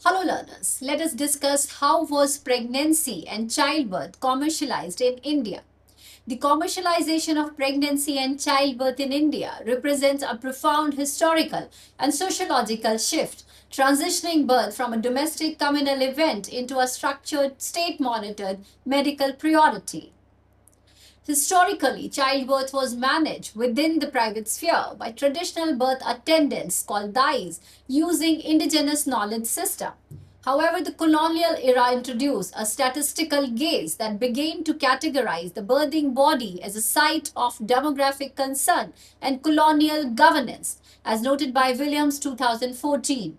Hello learners, let us discuss how was pregnancy and childbirth commercialized in India. The commercialization of pregnancy and childbirth in India represents a profound historical and sociological shift, transitioning birth from a domestic communal event into a structured, state monitored medical priority. Historically, childbirth was managed within the private sphere by traditional birth attendants called dais using indigenous knowledge system. However, the colonial era introduced a statistical gaze that began to categorize the birthing body as a site of demographic concern and colonial governance, as noted by Williams 2014.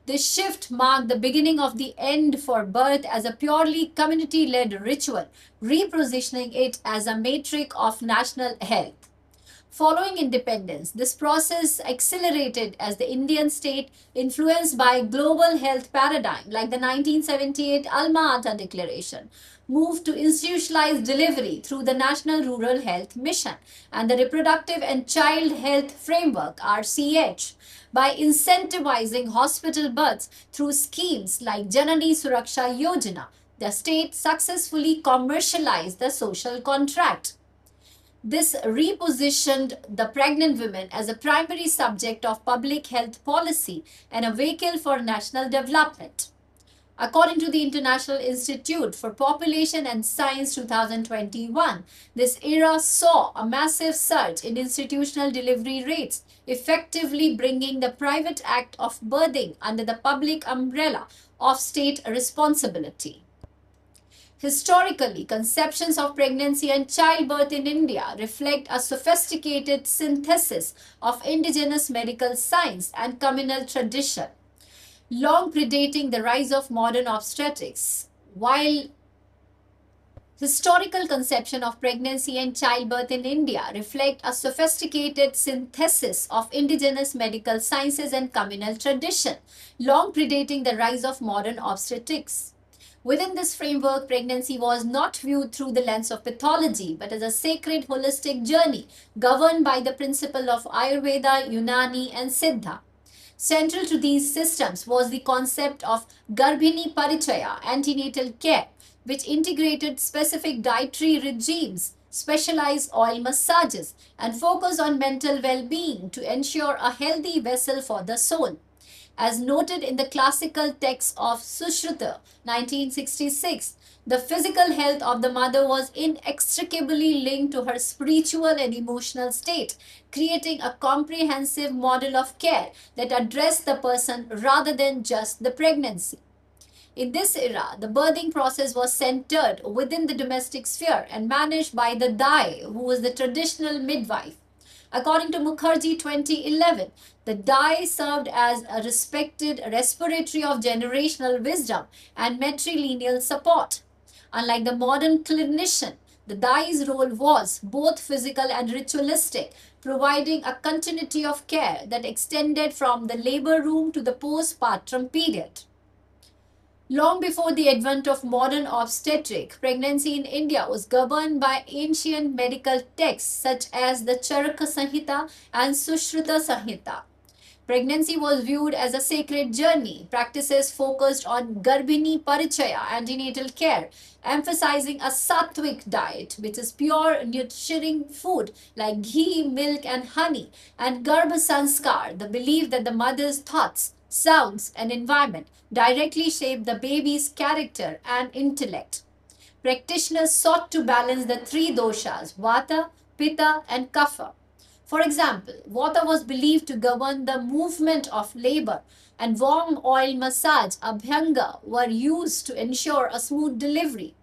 This shift marked the beginning of the end for birth as a purely community led ritual, repositioning it as a metric of national health. Following independence, this process accelerated as the Indian state, influenced by global health paradigm like the 1978 Alma Ata Declaration, moved to institutionalize delivery through the National Rural Health Mission and the Reproductive and Child Health Framework (RCH). By incentivizing hospital births through schemes like Janani Suraksha Yojana, the state successfully commercialized the social contract. This repositioned the pregnant women as a primary subject of public health policy and a vehicle for national development. According to the International Institute for Population and Science 2021, this era saw a massive surge in institutional delivery rates, effectively bringing the private act of birthing under the public umbrella of state responsibility. Historically, conceptions of pregnancy and childbirth in India reflect a sophisticated synthesis of indigenous medical science and communal tradition, long predating the rise of modern obstetrics. While historical conception of pregnancy and childbirth in India reflect a sophisticated synthesis of indigenous medical sciences and communal tradition, long predating the rise of modern obstetrics. Within this framework, pregnancy was not viewed through the lens of pathology, but as a sacred holistic journey governed by the principle of Ayurveda, Unani, and Siddha. Central to these systems was the concept of Garbhini Parichaya, antenatal care, which integrated specific dietary regimes, specialized oil massages, and focus on mental well being to ensure a healthy vessel for the soul. As noted in the classical text of Sushruta 1966, the physical health of the mother was inextricably linked to her spiritual and emotional state, creating a comprehensive model of care that addressed the person rather than just the pregnancy. In this era, the birthing process was centered within the domestic sphere and managed by the Dai, who was the traditional midwife. According to Mukherjee 2011, the Dai served as a respected respiratory of generational wisdom and matrilineal support. Unlike the modern clinician, the Dai's role was both physical and ritualistic, providing a continuity of care that extended from the labor room to the postpartum period. Long before the advent of modern obstetric, pregnancy in India was governed by ancient medical texts such as the Charaka Samhita and Sushruta Samhita. Pregnancy was viewed as a sacred journey. Practices focused on Garbhini Parichaya, antenatal care, emphasizing a sattvic diet, which is pure nurturing food like ghee, milk, and honey, and Garbha Sanskar, the belief that the mother's thoughts, sounds, and environment directly shape the baby's character and intellect. Practitioners sought to balance the three doshas, Vata, Pitta, and Kapha. For example, Vata was believed to govern the movement of labor, and warm oil massage, Abhyanga, were used to ensure a smooth delivery.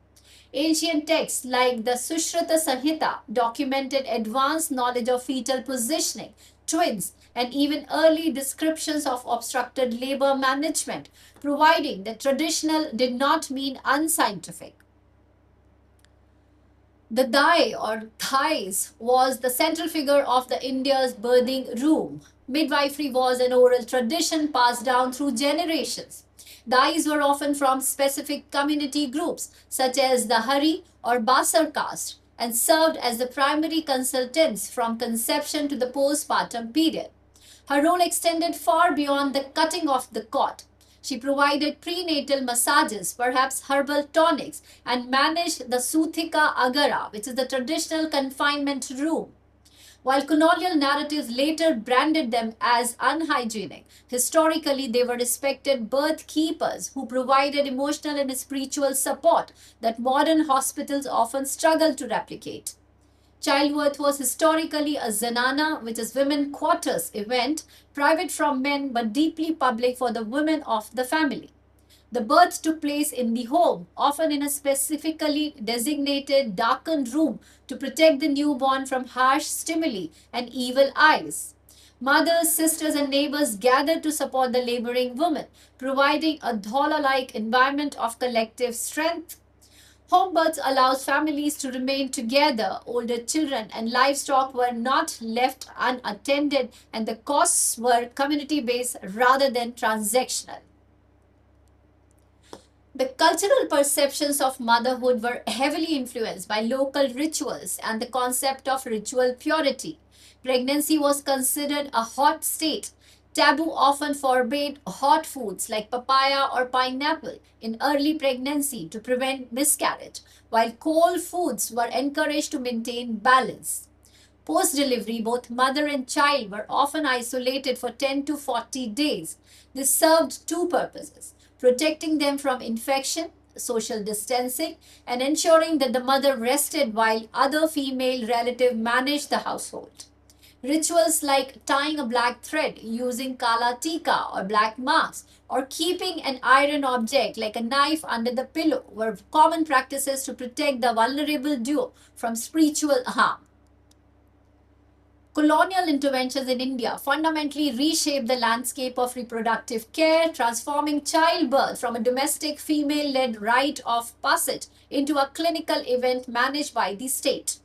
Ancient texts like the Sushruta Samhita documented advanced knowledge of fetal positioning, twins, and even early descriptions of obstructed labor management, providing that traditional did not mean unscientific. The Dai or Thais was the central figure of the India's birthing room. Midwifery was an oral tradition passed down through generations. Dais were often from specific community groups such as the Hari or Basar caste and served as the primary consultants from conception to the postpartum period. Her role extended far beyond the cutting of the cord. She provided prenatal massages, perhaps herbal tonics, and managed the Suthika Agara, which is the traditional confinement room. While colonial narratives later branded them as unhygienic, historically they were respected birth keepers who provided emotional and spiritual support that modern hospitals often struggle to replicate. Childbirth was historically a zanana, which is women quarters event, private from men but deeply public for the women of the family. The birth took place in the home, often in a specifically designated darkened room to protect the newborn from harsh stimuli and evil eyes. Mothers, sisters, and neighbors gathered to support the laboring woman, providing a dhola like environment of collective strength. Home births allows families to remain together. Older children and livestock were not left unattended, and the costs were community based rather than transactional. The cultural perceptions of motherhood were heavily influenced by local rituals and the concept of ritual purity. Pregnancy was considered a hot state. Taboo often forbade hot foods like papaya or pineapple in early pregnancy to prevent miscarriage, while cold foods were encouraged to maintain balance. Post delivery, both mother and child were often isolated for 10 to 40 days. This served two purposes: protecting them from infection, social distancing, and ensuring that the mother rested while other female relative managed the household. Rituals like tying a black thread, using kala tika or black marks, or keeping an iron object like a knife under the pillow were common practices to protect the vulnerable duo from spiritual harm. Colonial interventions in India fundamentally reshaped the landscape of reproductive care, transforming childbirth from a domestic female led rite of passage into a clinical event managed by the state.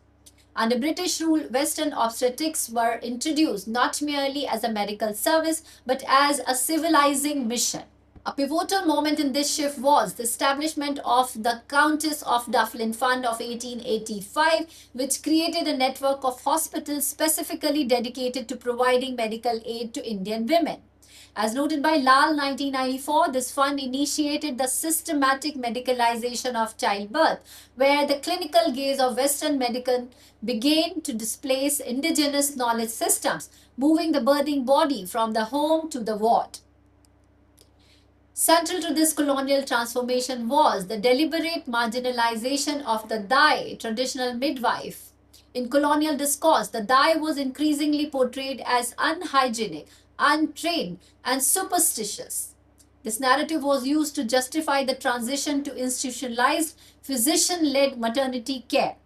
Under British rule, Western obstetrics were introduced not merely as a medical service but as a civilizing mission. A pivotal moment in this shift was the establishment of the Countess of Dufflin Fund of 1885, which created a network of hospitals specifically dedicated to providing medical aid to Indian women. As noted by Lal 1994, this fund initiated the systematic medicalization of childbirth, where the clinical gaze of Western medicine began to displace indigenous knowledge systems, moving the birthing body from the home to the ward. Central to this colonial transformation was the deliberate marginalization of the Dai, traditional midwife. In colonial discourse, the Dai was increasingly portrayed as unhygienic, untrained, and superstitious. This narrative was used to justify the transition to institutionalized, physician led maternity care.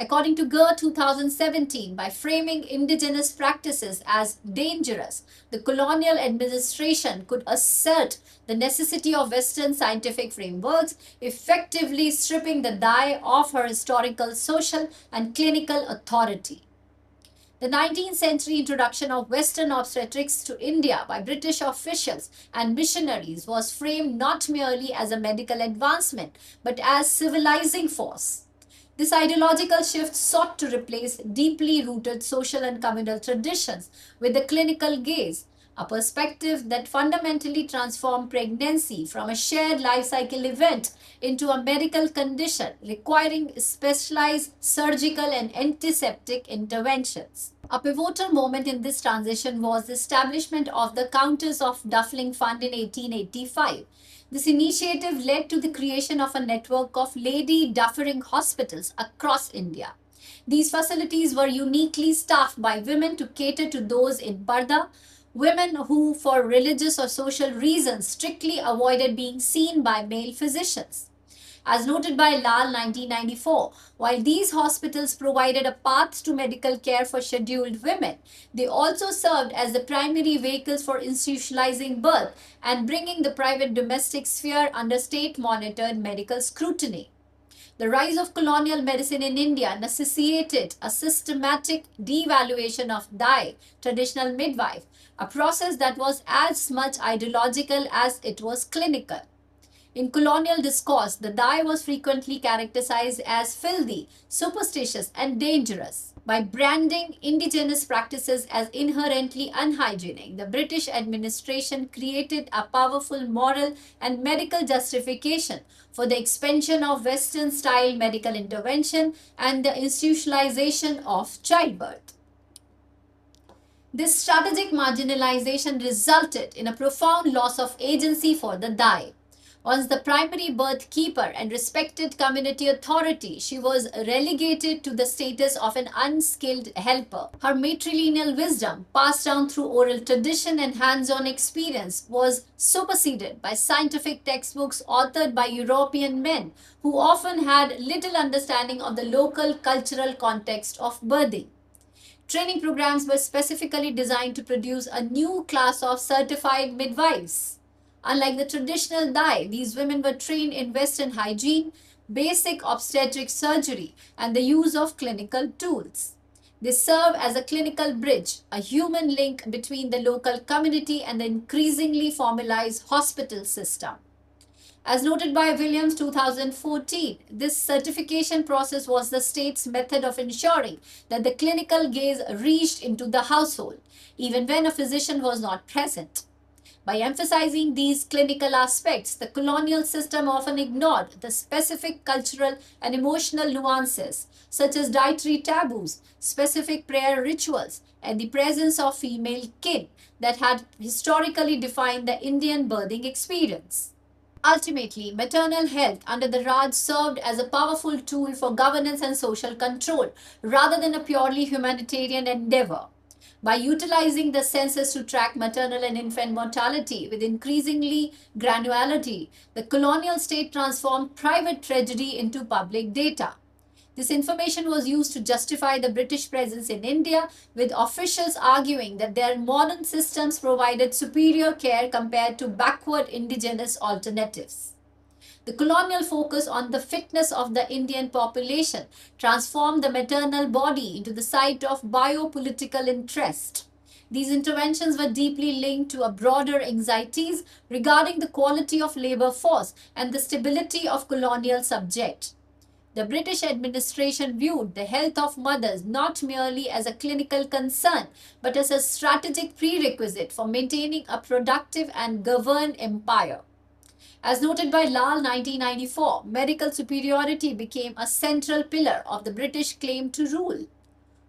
According to GER 2017, by framing indigenous practices as dangerous, the colonial administration could assert the necessity of Western scientific frameworks, effectively stripping the Dai of her historical, social, and clinical authority. The 19th century introduction of Western obstetrics to India by British officials and missionaries was framed not merely as a medical advancement but as civilizing force. This ideological shift sought to replace deeply rooted social and communal traditions with the clinical gaze, a perspective that fundamentally transformed pregnancy from a shared life cycle event into a medical condition requiring specialized surgical and antiseptic interventions. A pivotal moment in this transition was the establishment of the Countess of Duffling Fund in 1885. This initiative led to the creation of a network of lady duffering hospitals across India. These facilities were uniquely staffed by women to cater to those in Parda, women who, for religious or social reasons, strictly avoided being seen by male physicians. As noted by Lal 1994, while these hospitals provided a path to medical care for scheduled women, they also served as the primary vehicles for institutionalizing birth and bringing the private domestic sphere under state-monitored medical scrutiny. The rise of colonial medicine in India necessitated a systematic devaluation of Dai, traditional midwife, a process that was as much ideological as it was clinical. In colonial discourse, the dye was frequently characterized as filthy, superstitious, and dangerous. By branding indigenous practices as inherently unhygienic, the British administration created a powerful moral and medical justification for the expansion of Western style medical intervention and the institutionalization of childbirth. This strategic marginalization resulted in a profound loss of agency for the dye. Once the primary birth keeper and respected community authority, she was relegated to the status of an unskilled helper. Her matrilineal wisdom, passed down through oral tradition and hands on experience, was superseded by scientific textbooks authored by European men who often had little understanding of the local cultural context of birthing. Training programs were specifically designed to produce a new class of certified midwives. Unlike the traditional dye, these women were trained in Western hygiene, basic obstetric surgery, and the use of clinical tools. They serve as a clinical bridge, a human link between the local community and the increasingly formalized hospital system. As noted by Williams 2014, this certification process was the state's method of ensuring that the clinical gaze reached into the household, even when a physician was not present. By emphasizing these clinical aspects, the colonial system often ignored the specific cultural and emotional nuances, such as dietary taboos, specific prayer rituals, and the presence of female kin that had historically defined the Indian birthing experience. Ultimately, maternal health under the Raj served as a powerful tool for governance and social control rather than a purely humanitarian endeavor. By utilizing the census to track maternal and infant mortality with increasingly granularity, the colonial state transformed private tragedy into public data. This information was used to justify the British presence in India, with officials arguing that their modern systems provided superior care compared to backward indigenous alternatives. The colonial focus on the fitness of the Indian population transformed the maternal body into the site of biopolitical interest. These interventions were deeply linked to a broader anxieties regarding the quality of labor force and the stability of colonial subject. The British administration viewed the health of mothers not merely as a clinical concern, but as a strategic prerequisite for maintaining a productive and governed empire. As noted by Lal 1994, medical superiority became a central pillar of the British claim to rule.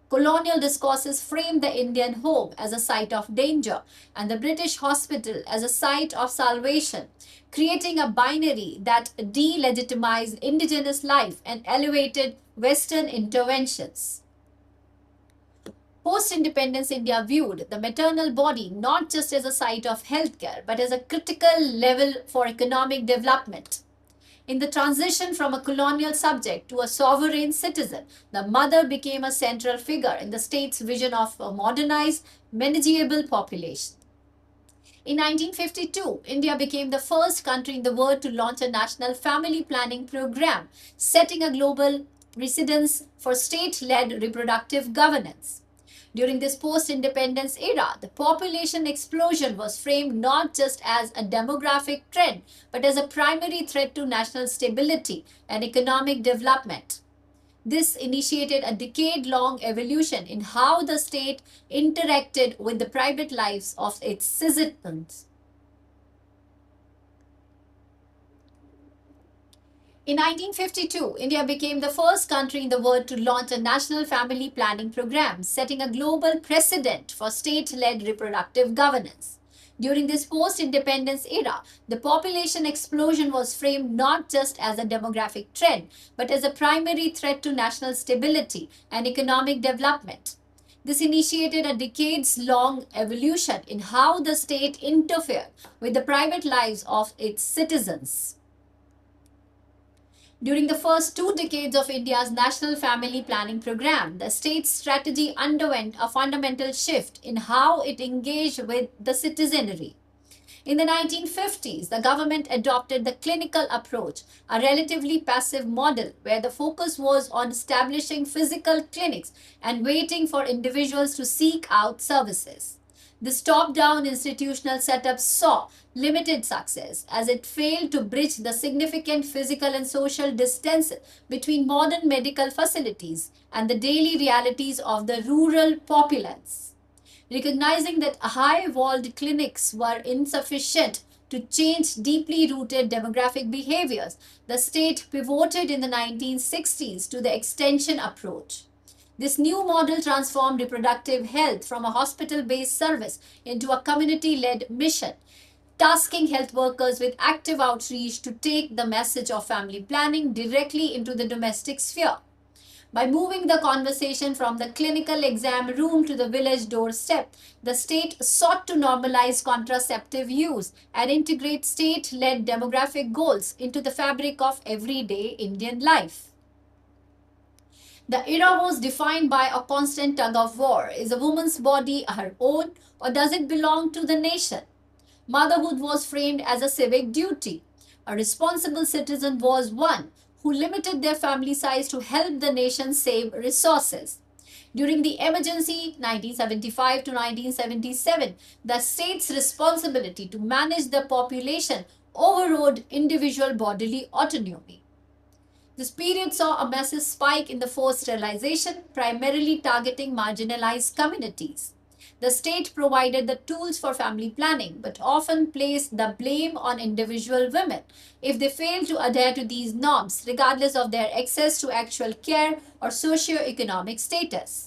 Colonial discourses framed the Indian home as a site of danger and the British hospital as a site of salvation, creating a binary that delegitimized indigenous life and elevated Western interventions. Post-independence India viewed the maternal body not just as a site of healthcare but as a critical level for economic development. In the transition from a colonial subject to a sovereign citizen, the mother became a central figure in the state's vision of a modernized, manageable population. In 1952, India became the first country in the world to launch a national family planning program, setting a global precedence for state-led reproductive governance. During this post-independence era, the population explosion was framed not just as a demographic trend, but as a primary threat to national stability and economic development. This initiated a decade-long evolution in how the state interacted with the private lives of its citizens. In 1952, India became the first country in the world to launch a national family planning program, setting a global precedent for state-led reproductive governance. During this post-independence era, the population explosion was framed not just as a demographic trend, but as a primary threat to national stability and economic development. This initiated a decades-long evolution in how the state interfered with the private lives of its citizens. During the first 2 decades of India's National Family Planning Program, the state's strategy underwent a fundamental shift in how it engaged with the citizenry. In the 1950s, the government adopted the clinical approach, a relatively passive model where the focus was on establishing physical clinics and waiting for individuals to seek out services. This top down institutional setup saw limited success as it failed to bridge the significant physical and social distance between modern medical facilities and the daily realities of the rural populace. Recognizing that high walled clinics were insufficient to change deeply rooted demographic behaviors, the state pivoted in the 1960s to the extension approach. This new model transformed reproductive health from a hospital based service into a community led mission, tasking health workers with active outreach to take the message of family planning directly into the domestic sphere. By moving the conversation from the clinical exam room to the village doorstep, the state sought to normalize contraceptive use and integrate state led demographic goals into the fabric of everyday Indian life. The era was defined by a constant tug of war. Is a woman's body her own, or does it belong to the nation? Motherhood was framed as a civic duty. A responsible citizen was one who limited their family size to help the nation save resources. During the emergency 1975 to 1977, the state's responsibility to manage the population overrode individual bodily autonomy. This period saw a massive spike in the forced sterilization, primarily targeting marginalized communities. The state provided the tools for family planning, but often placed the blame on individual women if they failed to adhere to these norms, regardless of their access to actual care or socio-economic status.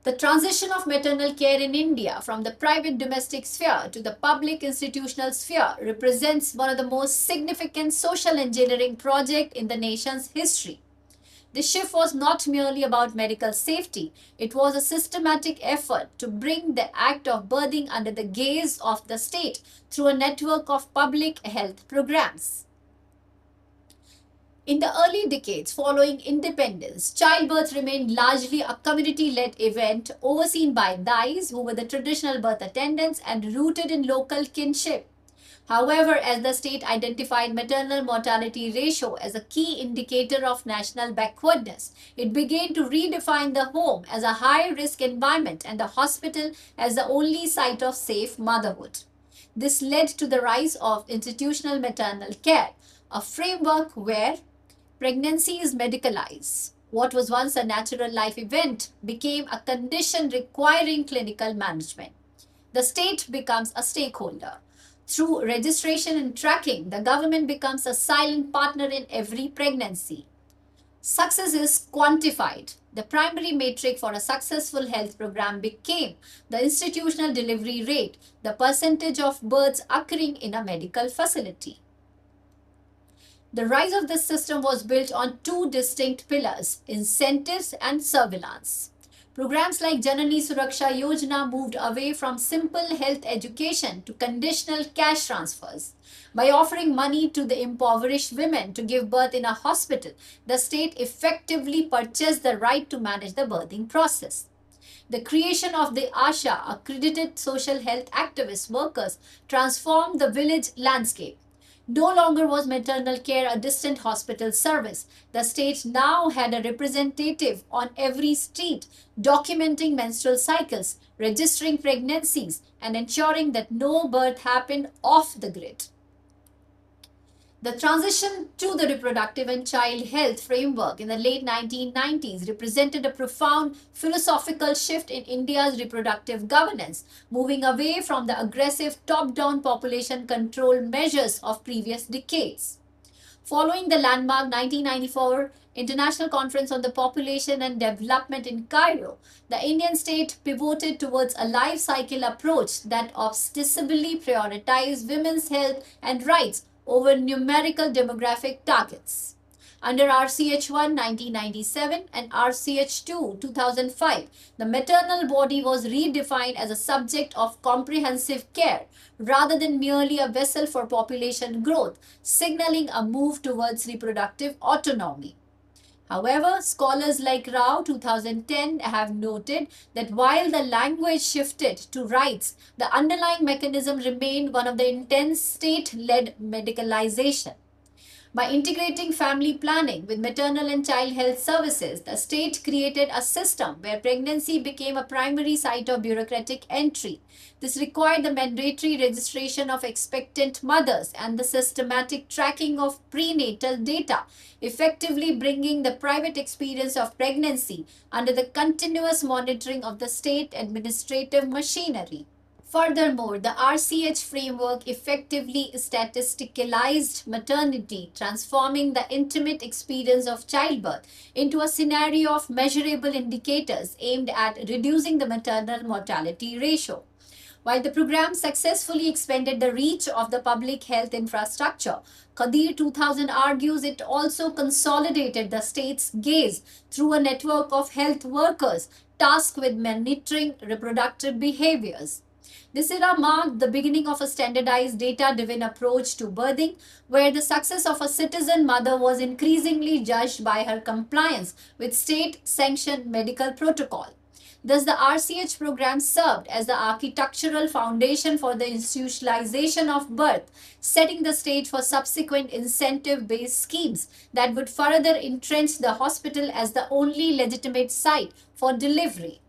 The transition of maternal care in India from the private domestic sphere to the public institutional sphere represents one of the most significant social engineering projects in the nation's history. This shift was not merely about medical safety, it was a systematic effort to bring the act of birthing under the gaze of the state through a network of public health programs. In the early decades following independence, childbirth remained largely a community led event overseen by dais, who were the traditional birth attendants and rooted in local kinship. However, as the state identified maternal mortality ratio as a key indicator of national backwardness, it began to redefine the home as a high risk environment and the hospital as the only site of safe motherhood. This led to the rise of institutional maternal care, a framework where pregnancy is medicalized. What was once a natural life event became a condition requiring clinical management. The state becomes a stakeholder. Through registration and tracking, the government becomes a silent partner in every pregnancy. Success is quantified. The primary metric for a successful health program became the institutional delivery rate, the percentage of births occurring in a medical facility. The rise of this system was built on two distinct pillars: incentives and surveillance. Programs like Janani Suraksha Yojana moved away from simple health education to conditional cash transfers. By offering money to the impoverished women to give birth in a hospital, the state effectively purchased the right to manage the birthing process. The creation of the ASHA, accredited social health activist workers, transformed the village landscape. No longer was maternal care a distant hospital service. The state now had a representative on every street, documenting menstrual cycles, registering pregnancies, and ensuring that no birth happened off the grid. The transition to the reproductive and child health framework in the late 1990s represented a profound philosophical shift in India's reproductive governance, moving away from the aggressive top down population control measures of previous decades. Following the landmark 1994 International Conference on the Population and Development in Cairo, the Indian state pivoted towards a life cycle approach that ostensibly prioritized women's health and rights over numerical demographic targets. Under RCH1 1997 and RCH2 2005, the maternal body was redefined as a subject of comprehensive care rather than merely a vessel for population growth, signaling a move towards reproductive autonomy. However, scholars like Rao 2010 have noted that while the language shifted to rights, the underlying mechanism remained one of the intense state-led medicalization. By integrating family planning with maternal and child health services, the state created a system where pregnancy became a primary site of bureaucratic entry. This required the mandatory registration of expectant mothers and the systematic tracking of prenatal data, effectively bringing the private experience of pregnancy under the continuous monitoring of the state administrative machinery. Furthermore, the RCH framework effectively statisticalized maternity, transforming the intimate experience of childbirth into a scenario of measurable indicators aimed at reducing the maternal mortality ratio. While the program successfully expanded the reach of the public health infrastructure, Kadir 2000 argues it also consolidated the state's gaze through a network of health workers tasked with monitoring reproductive behaviors. This era marked the beginning of a standardized data-driven approach to birthing, where the success of a citizen mother was increasingly judged by her compliance with state-sanctioned medical protocol. Thus, the RCH program served as the architectural foundation for the institutionalization of birth, setting the stage for subsequent incentive-based schemes that would further entrench the hospital as the only legitimate site for delivery.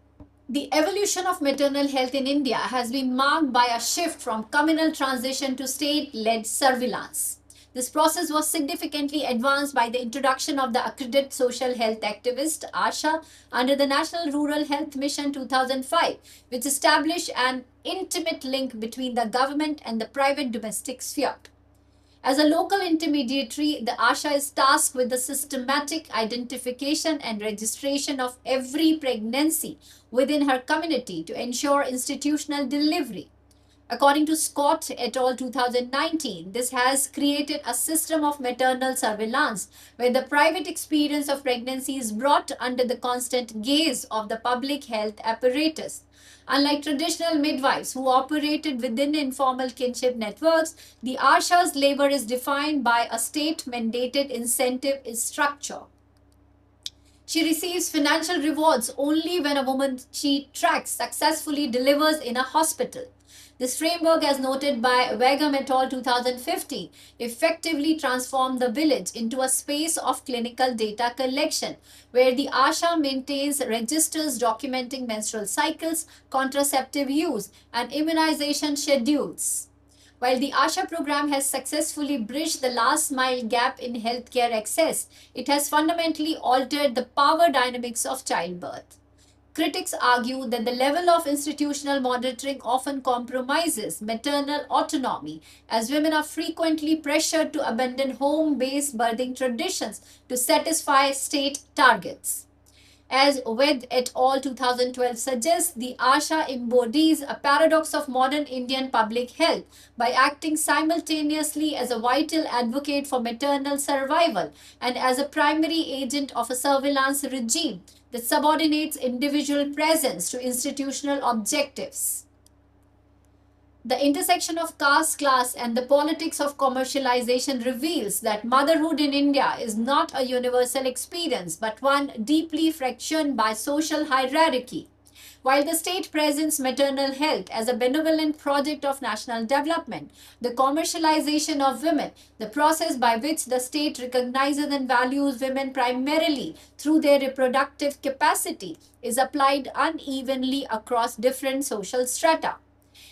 The evolution of maternal health in India has been marked by a shift from communal transition to state-led surveillance. This process was significantly advanced by the introduction of the Accredited Social Health Activist (ASHA) under the National Rural Health Mission 2005, which established an intimate link between the government and the private domestic sphere. As a local intermediary, the ASHA is tasked with the systematic identification and registration of every pregnancy within her community to ensure institutional delivery. According to Scott et al. 2019, this has created a system of maternal surveillance where the private experience of pregnancy is brought under the constant gaze of the public health apparatus. Unlike traditional midwives who operated within informal kinship networks, the ASHA's labor is defined by a state-mandated incentive structure. She receives financial rewards only when a woman she tracks successfully delivers in a hospital. This framework, as noted by Wegum et al. 2015, effectively transformed the village into a space of clinical data collection, where the ASHA maintains registers documenting menstrual cycles, contraceptive use, and immunization schedules. While the ASHA program has successfully bridged the last mile gap in healthcare access, it has fundamentally altered the power dynamics of childbirth. Critics argue that the level of institutional monitoring often compromises maternal autonomy, as women are frequently pressured to abandon home-based birthing traditions to satisfy state targets. As Ved et al. 2012 suggests, the ASHA embodies a paradox of modern Indian public health by acting simultaneously as a vital advocate for maternal survival and as a primary agent of a surveillance regime that subordinates individual presence to institutional objectives. The intersection of caste, class, and the politics of commercialization reveals that motherhood in India is not a universal experience, but one deeply fractured by social hierarchy. While the state presents maternal health as a benevolent project of national development, the commercialization of women, the process by which the state recognizes and values women primarily through their reproductive capacity, is applied unevenly across different social strata.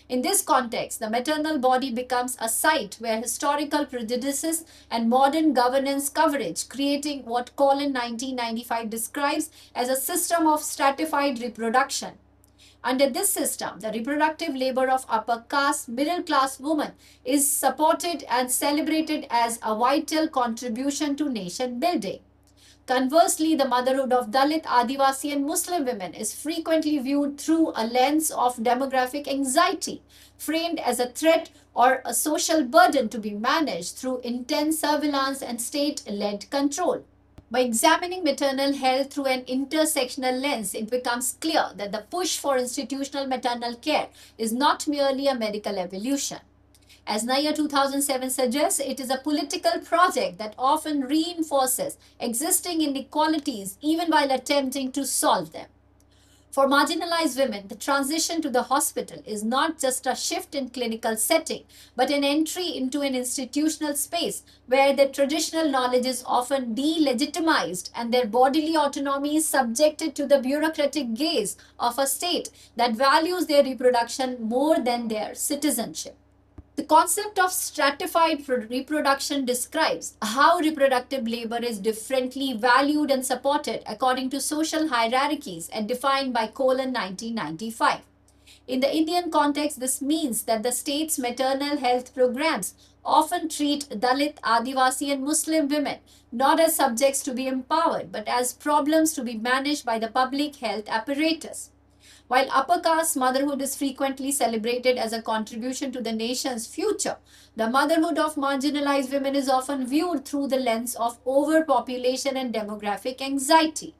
In this context, the maternal body becomes a site where historical prejudices and modern governance coverage, creating what Collin 1995 describes as a system of stratified reproduction. Under this system, the reproductive labor of upper caste, middle class women is supported and celebrated as a vital contribution to nation building. Conversely, the motherhood of Dalit, Adivasi, and Muslim women is frequently viewed through a lens of demographic anxiety, framed as a threat or a social burden to be managed through intense surveillance and state-led control. By examining maternal health through an intersectional lens, it becomes clear that the push for institutional maternal care is not merely a medical evolution. As Nair 2007 suggests, it is a political project that often reinforces existing inequalities even while attempting to solve them. For marginalized women, the transition to the hospital is not just a shift in clinical setting, but an entry into an institutional space where their traditional knowledge is often delegitimized and their bodily autonomy is subjected to the bureaucratic gaze of a state that values their reproduction more than their citizenship. The concept of stratified reproduction describes how reproductive labor is differently valued and supported according to social hierarchies and defined by Colon 1995. In the Indian context, this means that the state's maternal health programs often treat Dalit, Adivasi, and Muslim women not as subjects to be empowered, but as problems to be managed by the public health apparatus. While upper caste motherhood is frequently celebrated as a contribution to the nation's future, the motherhood of marginalized women is often viewed through the lens of overpopulation and demographic anxiety.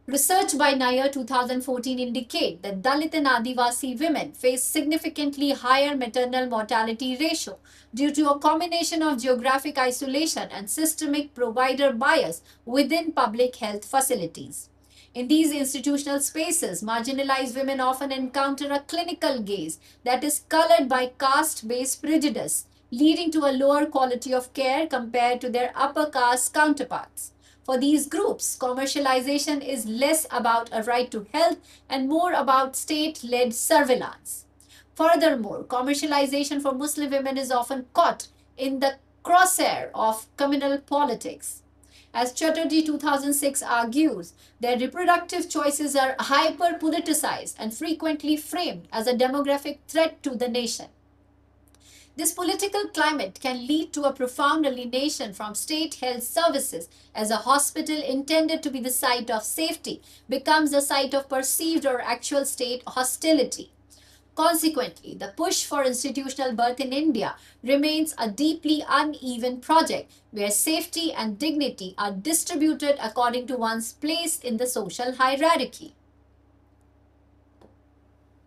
Research by Nair 2014 indicate that Dalit and Adivasi women face significantly higher maternal mortality ratio due to a combination of geographic isolation and systemic provider bias within public health facilities. In these institutional spaces, marginalized women often encounter a clinical gaze that is colored by caste-based prejudice, leading to a lower quality of care compared to their upper caste counterparts. For these groups, commercialization is less about a right to health and more about state-led surveillance. Furthermore, commercialization for Muslim women is often caught in the crosshair of communal politics. As Chatterjee 2006 argues, their reproductive choices are hyper politicized and frequently framed as a demographic threat to the nation. This political climate can lead to a profound alienation from state health services as a hospital intended to be the site of safety becomes a site of perceived or actual state hostility. Consequently, the push for institutional birth in India remains a deeply uneven project where safety and dignity are distributed according to one's place in the social hierarchy.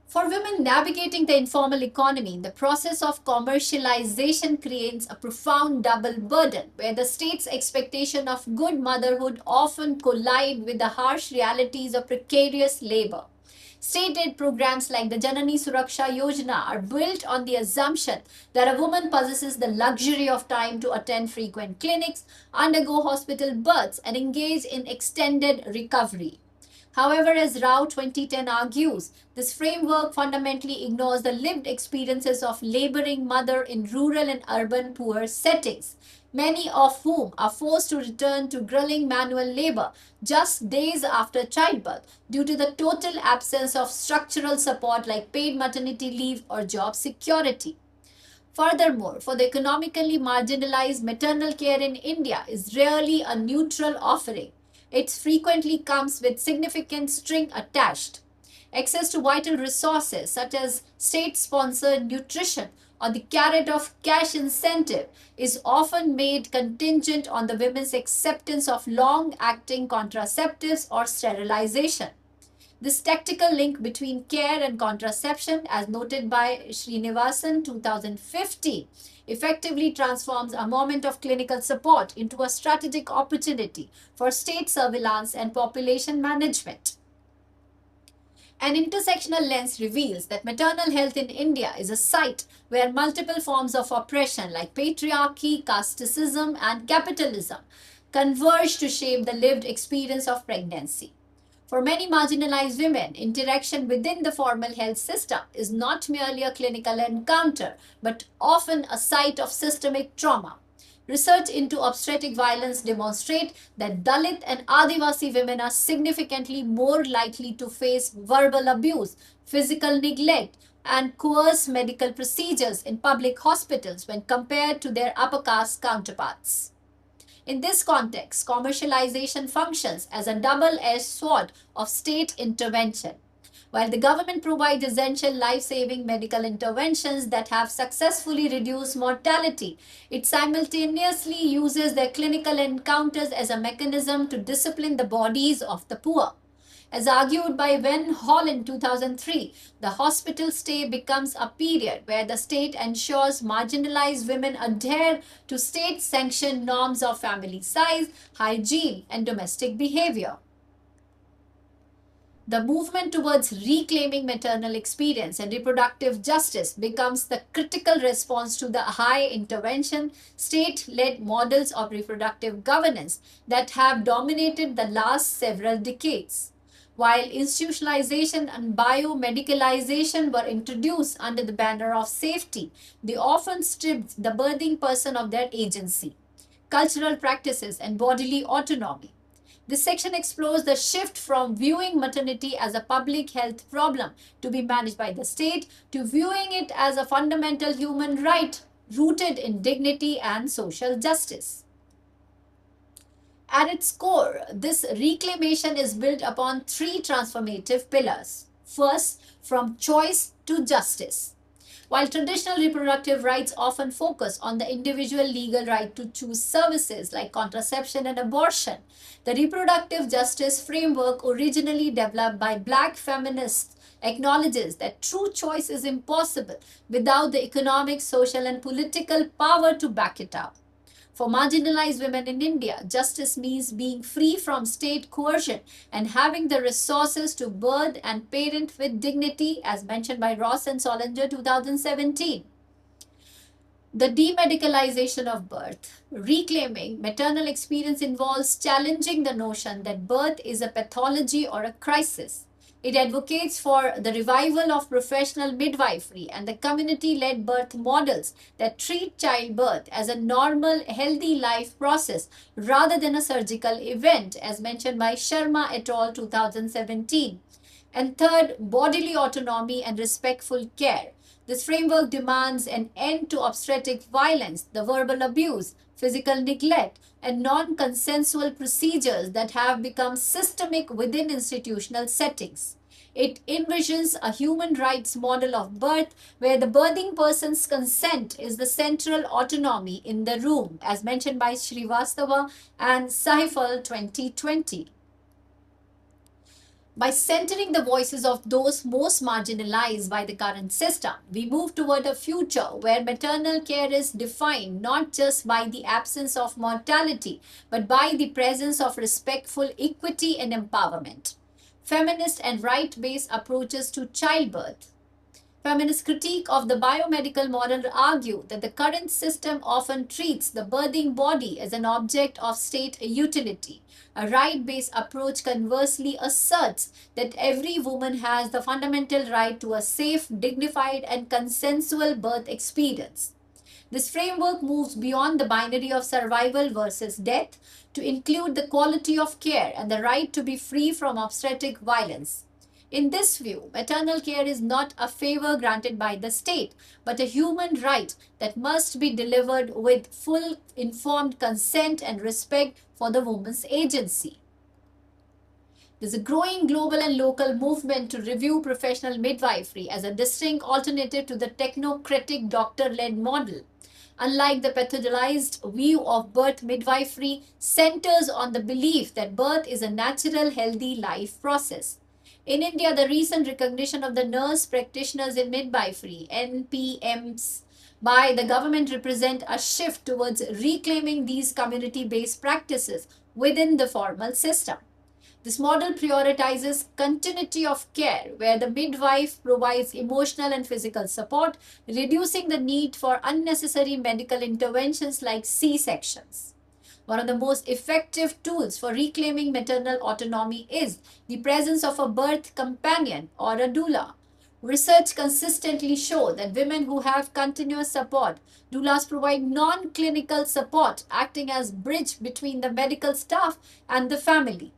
For women navigating the informal economy, the process of commercialization creates a profound double burden where the state's expectation of good motherhood often collide with the harsh realities of precarious labor. State-aid programs like the Janani Suraksha Yojana are built on the assumption that a woman possesses the luxury of time to attend frequent clinics, undergo hospital births, and engage in extended recovery. However, as Rao 2010 argues, this framework fundamentally ignores the lived experiences of laboring mother in rural and urban poor settings, many of whom are forced to return to grueling manual labor just days after childbirth due to the total absence of structural support like paid maternity leave or job security. Furthermore, for the economically marginalized, maternal care in India is rarely a neutral offering. It frequently comes with significant string attached. Access to vital resources such as state-sponsored nutrition or the carrot of cash incentive is often made contingent on the women's acceptance of long-acting contraceptives or sterilization. This tactical link between care and contraception, as noted by Srinivasan 2015, effectively transforms a moment of clinical support into a strategic opportunity for state surveillance and population management. An intersectional lens reveals that maternal health in India is a site where multiple forms of oppression like patriarchy, casteism, and capitalism converge to shape the lived experience of pregnancy. For many marginalized women, interaction within the formal health system is not merely a clinical encounter, but often a site of systemic trauma. Research into obstetric violence demonstrate that Dalit and Adivasi women are significantly more likely to face verbal abuse, physical neglect, and coerced medical procedures in public hospitals when compared to their upper caste counterparts. In this context, commercialization functions as a double-edged sword of state intervention. While the government provides essential life-saving medical interventions that have successfully reduced mortality, it simultaneously uses their clinical encounters as a mechanism to discipline the bodies of the poor. As argued by Wen Hall in 2003, the hospital stay becomes a period where the state ensures marginalized women adhere to state-sanctioned norms of family size, hygiene, and domestic behavior. The movement towards reclaiming maternal experience and reproductive justice becomes the critical response to the high intervention, state led models of reproductive governance that have dominated the last several decades. While institutionalization and biomedicalization were introduced under the banner of safety, they often stripped the birthing person of their agency, cultural practices, and bodily autonomy. This section explores the shift from viewing maternity as a public health problem to be managed by the state to viewing it as a fundamental human right rooted in dignity and social justice. At its core, this reclamation is built upon three transformative pillars. First, from choice to justice. While traditional reproductive rights often focus on the individual legal right to choose services like contraception and abortion, the reproductive justice framework originally developed by Black feminists acknowledges that true choice is impossible without the economic, social, and political power to back it up. For marginalized women in India, justice means being free from state coercion and having the resources to birth and parent with dignity, as mentioned by Ross and Solinger 2017. The demedicalization of birth. Reclaiming maternal experience involves challenging the notion that birth is a pathology or a crisis. It advocates for the revival of professional midwifery and the community led birth models that treat childbirth as a normal, healthy life process rather than a surgical event, as mentioned by Sharma et al. 2017. And third, bodily autonomy and respectful care. This framework demands an end to obstetric violence, the verbal abuse, physical neglect, and non consensual procedures that have become systemic within institutional settings. It envisions a human rights model of birth where the birthing person's consent is the central autonomy in the room, as mentioned by Srivastava and Saifal 2020. By centering the voices of those most marginalized by the current system, we move toward a future where maternal care is defined not just by the absence of mortality, but by the presence of respectful equity and empowerment. Feminist and right based approaches to childbirth. Feminist critique of the biomedical model argue that the current system often treats the birthing body as an object of state utility. A right-based approach conversely asserts that every woman has the fundamental right to a safe, dignified, and consensual birth experience. This framework moves beyond the binary of survival versus death to include the quality of care and the right to be free from obstetric violence. In this view, maternal care is not a favor granted by the state, but a human right that must be delivered with full informed consent and respect for the woman's agency. There's a growing global and local movement to review professional midwifery as a distinct alternative to the technocratic doctor led model. Unlike the pathologized view of birth, midwifery centers on the belief that birth is a natural, healthy life process. In India, the recent recognition of the nurse practitioners in midwifery, NPMs, by the government represent a shift towards reclaiming these community-based practices within the formal system. This model prioritizes continuity of care, where the midwife provides emotional and physical support, reducing the need for unnecessary medical interventions like C-sections. One of the most effective tools for reclaiming maternal autonomy is the presence of a birth companion or a doula. Research consistently shows that women who have continuous support, doulas provide non-clinical support, acting as bridge between the medical staff and the family.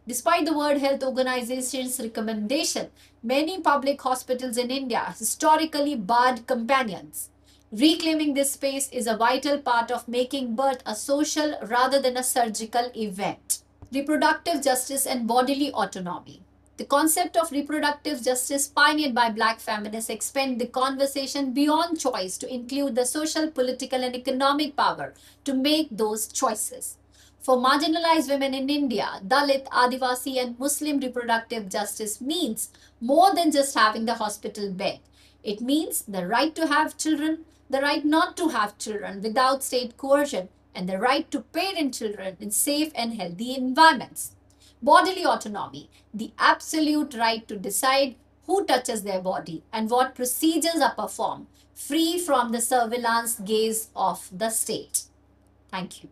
Despite the World Health Organization's recommendation, many public hospitals in India historically barred companions. Reclaiming this space is a vital part of making birth a social rather than a surgical event. Reproductive justice and bodily autonomy. The concept of reproductive justice pioneered by Black feminists expand the conversation beyond choice to include the social, political, and economic power to make those choices. For marginalized women in India, Dalit, Adivasi, and Muslim reproductive justice means more than just having the hospital bed. It means the right to have children, the right not to have children without state coercion, and the right to parent children in safe and healthy environments. Bodily autonomy, the absolute right to decide who touches their body and what procedures are performed, free from the surveillance gaze of the state. Thank you.